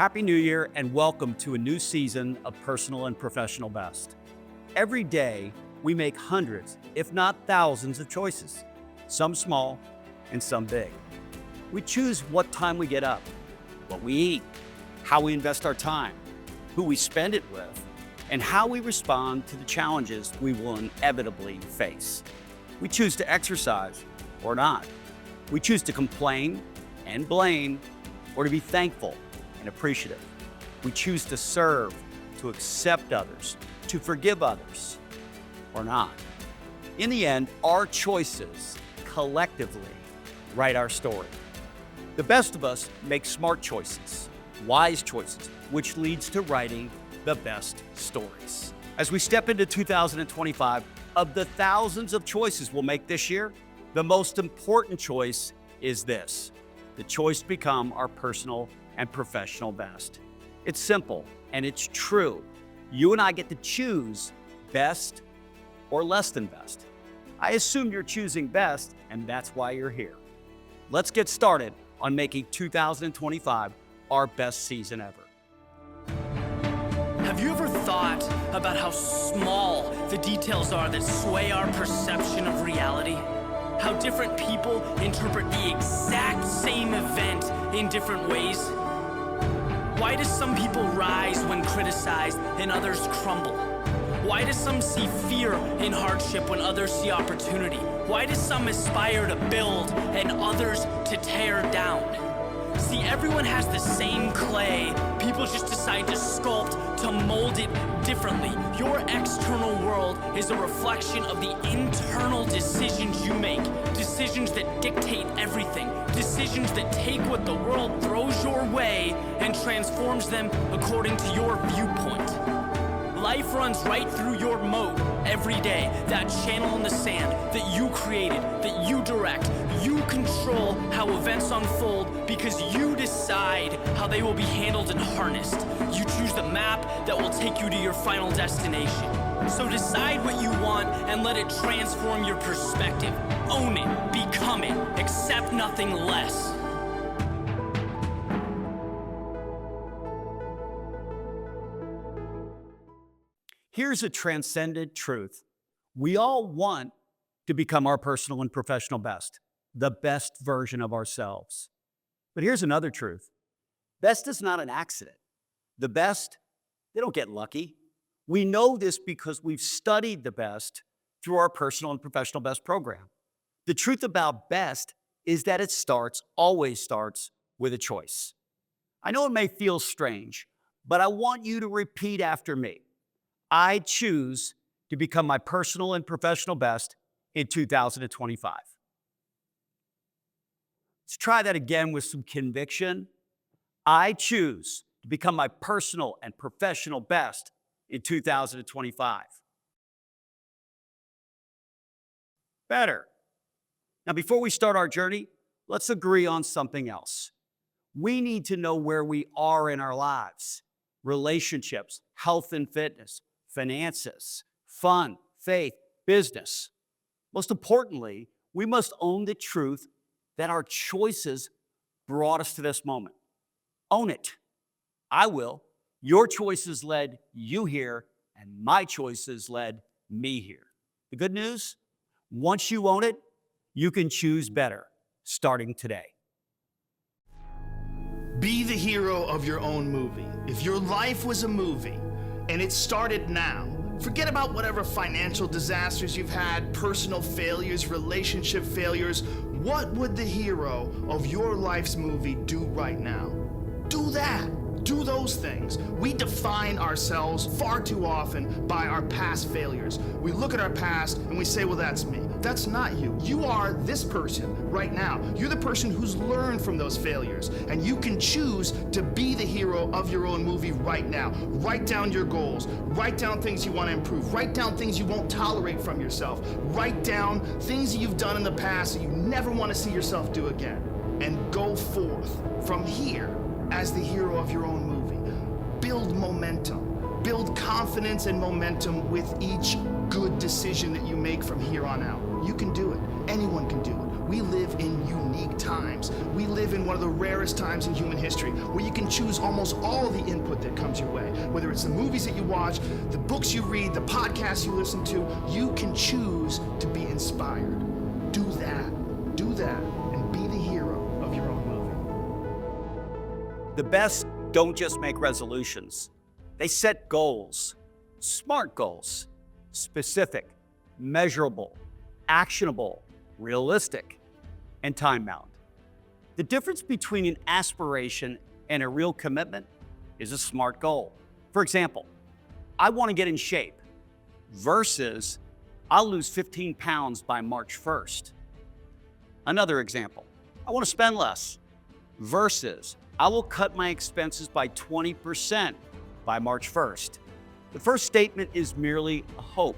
Happy New Year and welcome to a new season of Personal and Professional Best. Every day, we make hundreds, if not thousands of choices, some small and some big. We choose what time we get up, what we eat, how we invest our time, who we spend it with, and how we respond to the challenges we will inevitably face. We choose to exercise or not. We choose to complain and blame or to be thankful and appreciative. We choose to serve, to accept others, to forgive others, or not. In the end, our choices collectively write our story. The best of us make smart choices, wise choices, which leads to writing the best stories. As we step into 2025, of the thousands of choices we'll make this year, the most important choice is this: the choice to become our personal and professional best. It's simple and it's true. You and I get to choose best or less than best. I assume you're choosing best, and that's why you're here. Let's get started on making 2025 our best season ever. Have you ever thought about how small the details are that sway our perception of reality? How different people interpret the exact same event in different ways? Why do some people rise when criticized and others crumble? Why do some see fear in hardship when others see opportunity? Why do some aspire to build and others to tear down? See, everyone has the same clay. People just decide to sculpt, to mold it differently. Your external world is a reflection of the internal decisions you make. Decisions that dictate everything. Decisions that take what the world throws your way and transforms them according to your viewpoint. Life runs right through your moat every day, that channel in the sand that you created, that you direct. You control how events unfold because you decide how they will be handled and harnessed. You choose the map that will take you to your final destination. So decide what you want and let it transform your perspective. Own it, become it, accept nothing less. Here's a transcendent truth. We all want to become our personal and professional best, the best version of ourselves. But here's another truth. Best is not an accident. The best, they don't get lucky. We know this because we've studied the best through our personal and professional best program. The truth about best is that it always starts with a choice. I know it may feel strange, but I want you to repeat after me. I choose to become my personal and professional best in 2025. Let's try that again with some conviction. I choose to become my personal and professional best in 2025. Better. Now, before we start our journey, let's agree on something else. We need to know where we are in our lives: relationships, health and fitness, finances, fun, faith, business. Most importantly, we must own the truth that our choices brought us to this moment. Own it. I will. Your choices led you here, and my choices led me here. The good news? Once you own it, you can choose better, starting today. Be the hero of your own movie. If your life was a movie, and it started now, forget about whatever financial disasters you've had, personal failures, relationship failures. What would the hero of your life's movie do right now? Do that. Do those things. We define ourselves far too often by our past failures. We look at our past and we say, well, that's me. That's not you. You are this person right now. You're the person who's learned from those failures, and you can choose to be the hero of your own movie right now. Write down your goals. Write down things you want to improve. Write down things you won't tolerate from yourself. Write down things that you've done in the past that you never want to see yourself do again. And go forth from here as the hero of your own movie. Build momentum. Build confidence and momentum with each good decision that you make from here on out. You can do it. Anyone can do it. We live in unique times. We live in one of the rarest times in human history where you can choose almost all of the input that comes your way. Whether it's the movies that you watch, the books you read, the podcasts you listen to, you can choose to be inspired. Do that, and be the hero of your own movie. The best don't just make resolutions. They set goals, smart goals, specific, measurable, actionable, realistic, and time-bound. The difference between an aspiration and a real commitment is a SMART goal. For example, I want to get in shape versus I'll lose 15 pounds by March 1st. Another example, I want to spend less versus I will cut my expenses by 20% by March 1st. The first statement is merely a hope.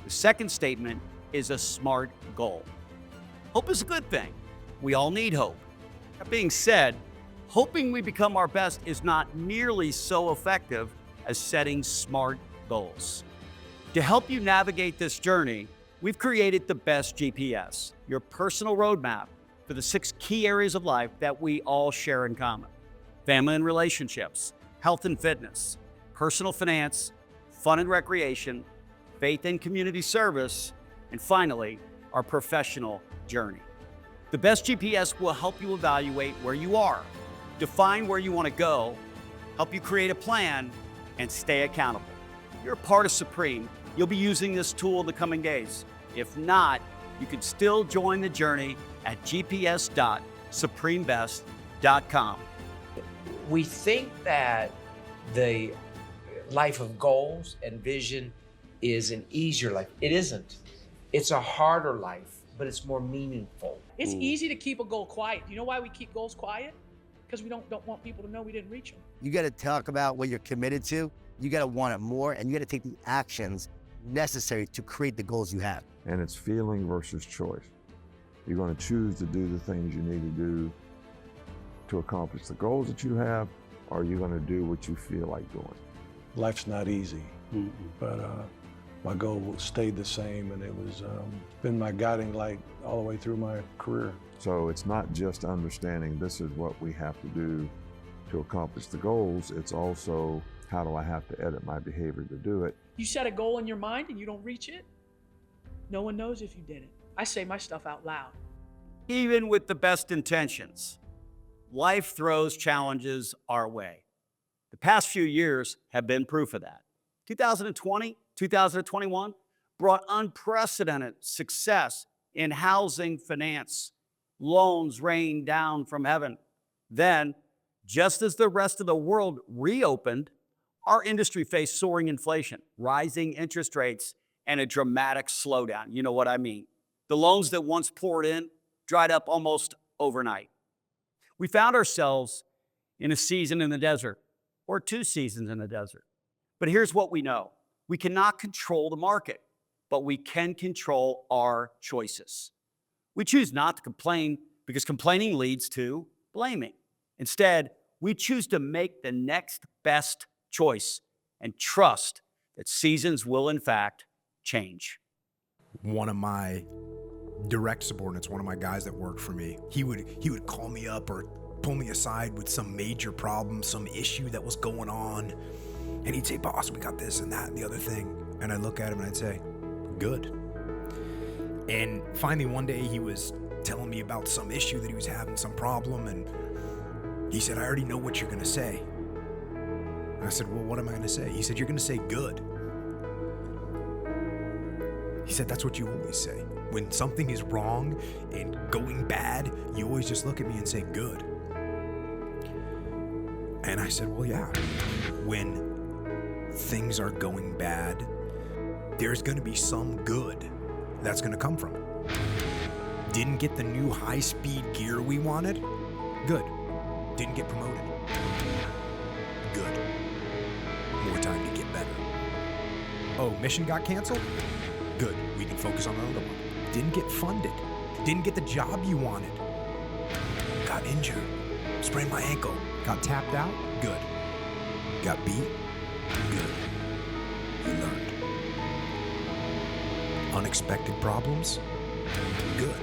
The second statement is a SMART goal. Hope is a good thing. We all need hope. That being said, hoping we become our best is not nearly so effective as setting SMART goals. To help you navigate this journey, we've created the Best GPS, your personal roadmap for the 6 key areas of life that we all share in common: family and relationships, health and fitness, personal finance, fun and recreation, faith and community service, and finally, our professional journey. The Best GPS will help you evaluate where you are, define where you want to go, help you create a plan, and stay accountable. You're a part of Supreme. You'll be using this tool in the coming days. If not, you can still join the journey at gps.supremebest.com. We think that the life of goals and vision is an easier life. It isn't. It's a harder life, but it's more meaningful. It's easy to keep a goal quiet. You know why we keep goals quiet? Because we don't want people to know we didn't reach them. You got to talk about what you're committed to. You got to want it more, and you got to take the actions necessary to create the goals you have. And it's feeling versus choice. You're going to choose to do the things you need to do to accomplish the goals that you have, or you're going to do what you feel like doing. Life's not easy, but my goal stayed the same, and it was been my guiding light all the way through my career. So it's not just understanding this is what we have to do to accomplish the goals, it's also how do I have to edit my behavior to do it. You set a goal in your mind and you don't reach it, no one knows if you did it. I say my stuff out loud. Even with the best intentions, life throws challenges our way. The past few years have been proof of that. 2020, 2021 brought unprecedented success in housing finance. Loans rained down from heaven. Then, just as the rest of the world reopened, our industry faced soaring inflation, rising interest rates, and a dramatic slowdown. You know what I mean. The loans that once poured in dried up almost overnight. We found ourselves in a season in the desert, or 2 seasons in the desert. But here's what we know. We cannot control the market, but we can control our choices. We choose not to complain because complaining leads to blaming. Instead, we choose to make the next best choice and trust that seasons will in fact change. One of my direct subordinates, one of my guys that worked for me, he would call me up or pull me aside with some major problem, some issue that was going on. And he'd say, "Boss, we got this and that and the other thing." And I'd look at him and I'd say, "Good." And finally one day he was telling me about some issue that he was having, some problem, and he said, "I already know what you're gonna say." And I said, "Well, what am I gonna say?" He said, "You're gonna say good." He said, "That's what you always say. When something is wrong and going bad, you always just look at me and say good." And I said, "Well, yeah, when things are going bad, there's gonna be some good that's gonna come from it. Didn't get the new high-speed gear we wanted? Good. Didn't get promoted? Good. More time to get better. Oh, mission got canceled? Good. We can focus on another one. Didn't get funded. Didn't get the job you wanted. Got injured. Sprained my ankle. Got tapped out? Good. Got beat? Good. we learned. Unexpected problems? Good.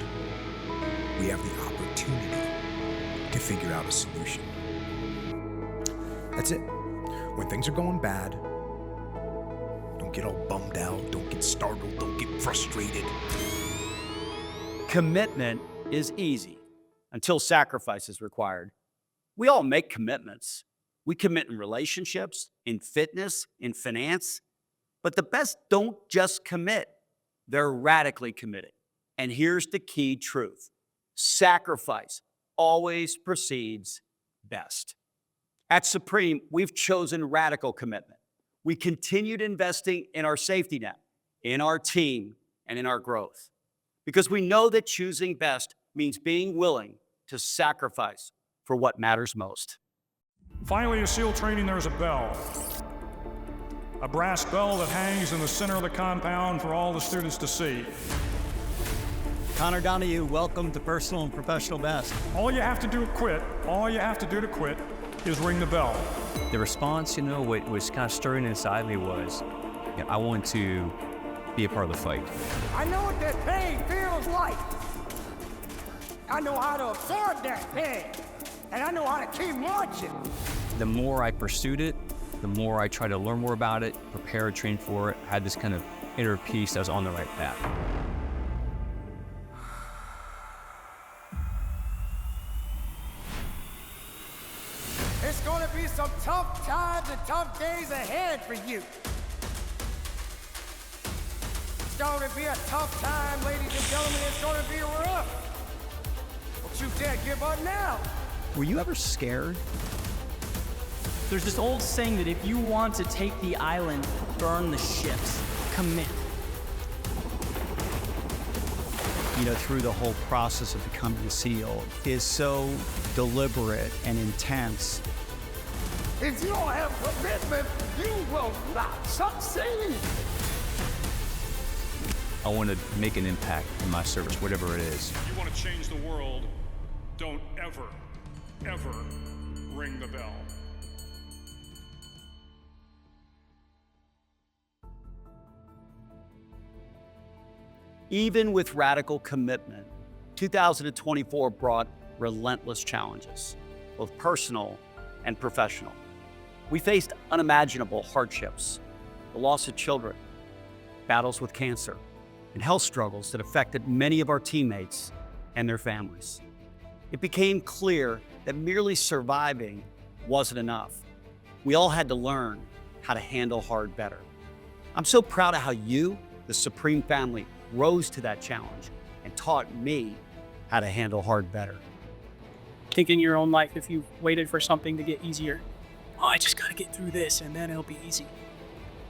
We have the opportunity to figure out a solution. That's it. When things are going bad, don't get all bummed out, don't get startled, don't get frustrated. Commitment is easy until sacrifice is required. We all make commitments. We commit in relationships, in fitness, in finance. But the best don't just commit, they're radically committed. And here's the key truth: sacrifice always precedes best. At Supreme, we've chosen radical commitment. We continued investing in our safety net, in our team, and in our growth. Because we know that choosing best means being willing to sacrifice for what matters most. Finally, at SEAL training, there's a bell. A brass bell that hangs in the center of the compound for all the students to see. Connor Donahue, welcome to Personal and Professional Best. All you have to do to quit, is ring the bell. The response, what was kind of stirring inside me was, I want to be a part of the fight. I know what that pain feels like. I know how to absorb that pain, and I know how to keep marching. The more I pursued it, the more I tried to learn more about it, prepare, train for it, had this kind of inner peace that I was on the right path. It's gonna be some tough times and tough days ahead for you. It's gonna be a tough time, ladies and gentlemen. It's gonna be rough. Don't you dare give up now. Were you ever scared? There's this old saying that if you want to take the island, burn the ships. Commit. Through the whole process of becoming a SEAL is so deliberate and intense. If you don't have commitment, you will not succeed. I want to make an impact in my service, whatever it is. If you want to change the world, don't ever ring the bell. Even with radical commitment, 2024 brought relentless challenges, both personal and professional. We faced unimaginable hardships, the loss of children, battles with cancer, and health struggles that affected many of our teammates and their families. It became clear that merely surviving wasn't enough. We all had to learn how to handle hard better. I'm so proud of how you, the Supreme family, rose to that challenge and taught me how to handle hard better. Think in your own life, if you waited for something to get easier, I just got to get through this and then it'll be easy.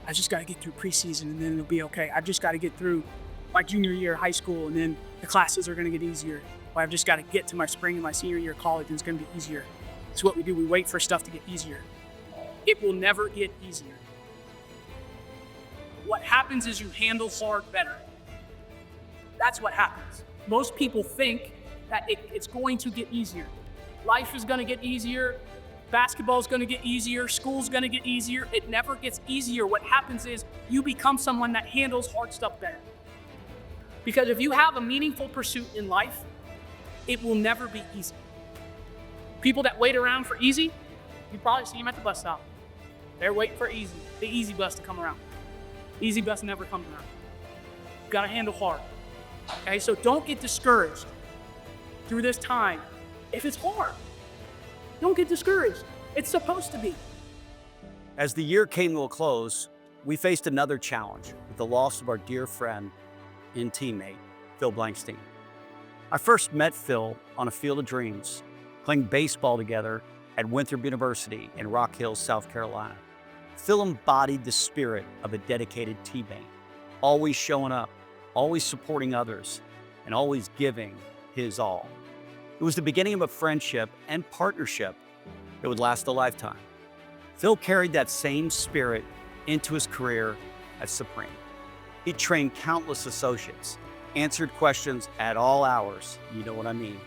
I just got to get through preseason and then it'll be okay. I've just got to get through my junior year of high school and then the classes are going to get easier. Or I've just got to get to my spring and my senior year of college and it's going to be easier. It's what we do. We wait for stuff to get easier. It will never get easier. What happens is you handle hard better. That's what happens. Most people think that it's going to get easier. Life is going to get easier. Basketball is going to get easier. School's going to get easier. It never gets easier. What happens is you become someone that handles hard stuff better. Because if you have a meaningful pursuit in life, it will never be easy. People that wait around for easy, you probably see them at the bus stop. They're waiting for the easy bus to come around. Easy bus never comes around. You got to handle hard. Okay, so don't get discouraged through this time. If it's hard, don't get discouraged. It's supposed to be. As the year came to a close, we faced another challenge with the loss of our dear friend and teammate, Phil Blankstein. I first met Phil on a field of dreams, playing baseball together at Winthrop University in Rock Hill, South Carolina. Phil embodied the spirit of a dedicated teammate, always showing up, always supporting others, and always giving his all. It was the beginning of a friendship and partnership that would last a lifetime. Phil carried that same spirit into his career at Supreme. He trained countless associates, answered questions at all hours, you know what I mean,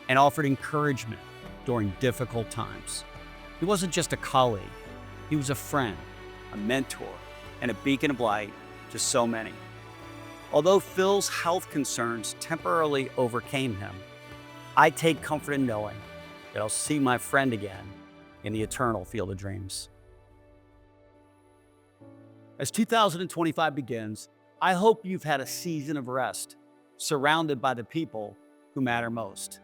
and offered encouragement during difficult times. He wasn't just a colleague, he was a friend, a mentor, and a beacon of light to so many. Although Phil's health concerns temporarily overcame him, I take comfort in knowing that I'll see my friend again in the eternal field of dreams. As 2025 begins, I hope you've had a season of rest, surrounded by the people who matter most.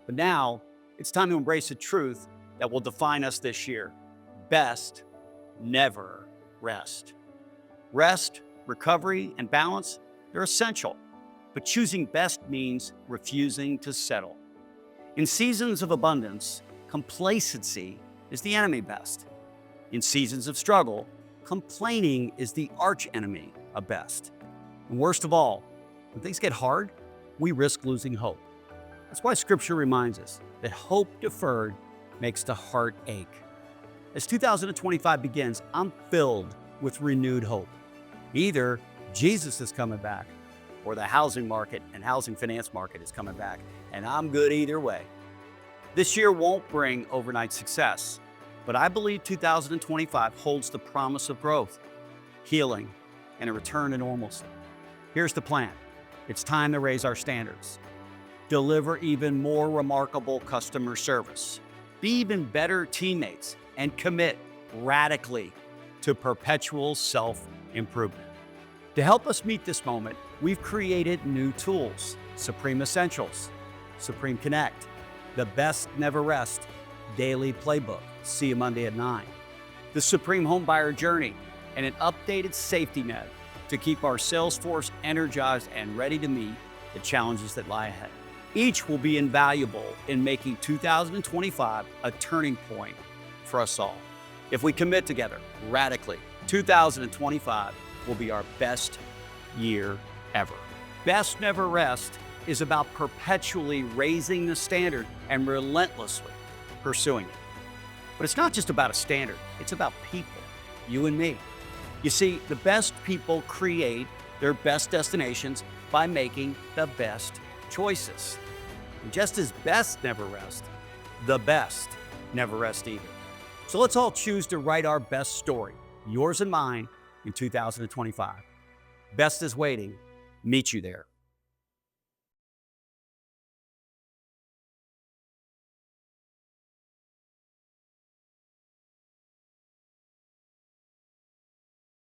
But now, it's time to embrace the truth that will define us this year. Best never rest. Rest, recovery, and balance, they're essential. But choosing best means refusing to settle. In seasons of abundance, complacency is the enemy best. In seasons of struggle, complaining is the arch enemy of best. And worst of all, when things get hard, we risk losing hope. That's why Scripture reminds us that hope deferred makes the heart ache. As 2025 begins, I'm filled with renewed hope. Either Jesus is coming back, or the housing market and housing finance market is coming back, and I'm good either way. This year won't bring overnight success, but I believe 2025 holds the promise of growth, healing, and a return to normalcy. Here's the plan. It's time to raise our standards, deliver even more remarkable customer service, be even better teammates, and commit radically to perpetual self-improvement. To help us meet this moment, we've created new tools: Supreme Essentials, Supreme Connect, the Best Never Rest Daily Playbook, see you Monday at 9, the Supreme Homebuyer Journey, and an updated safety net to keep our sales force energized and ready to meet the challenges that lie ahead. Each will be invaluable in making 2025 a turning point for us all. If we commit together radically, 2025 will be our best year ever. Best Never Rest is about perpetually raising the standard and relentlessly pursuing it. But it's not just about a standard, it's about people, you and me. You see, the best people create their best destinations by making the best choices. And just as best never rest, the best never rest either. So let's all choose to write our best story, yours and mine, in 2025. Best is waiting. Meet you there.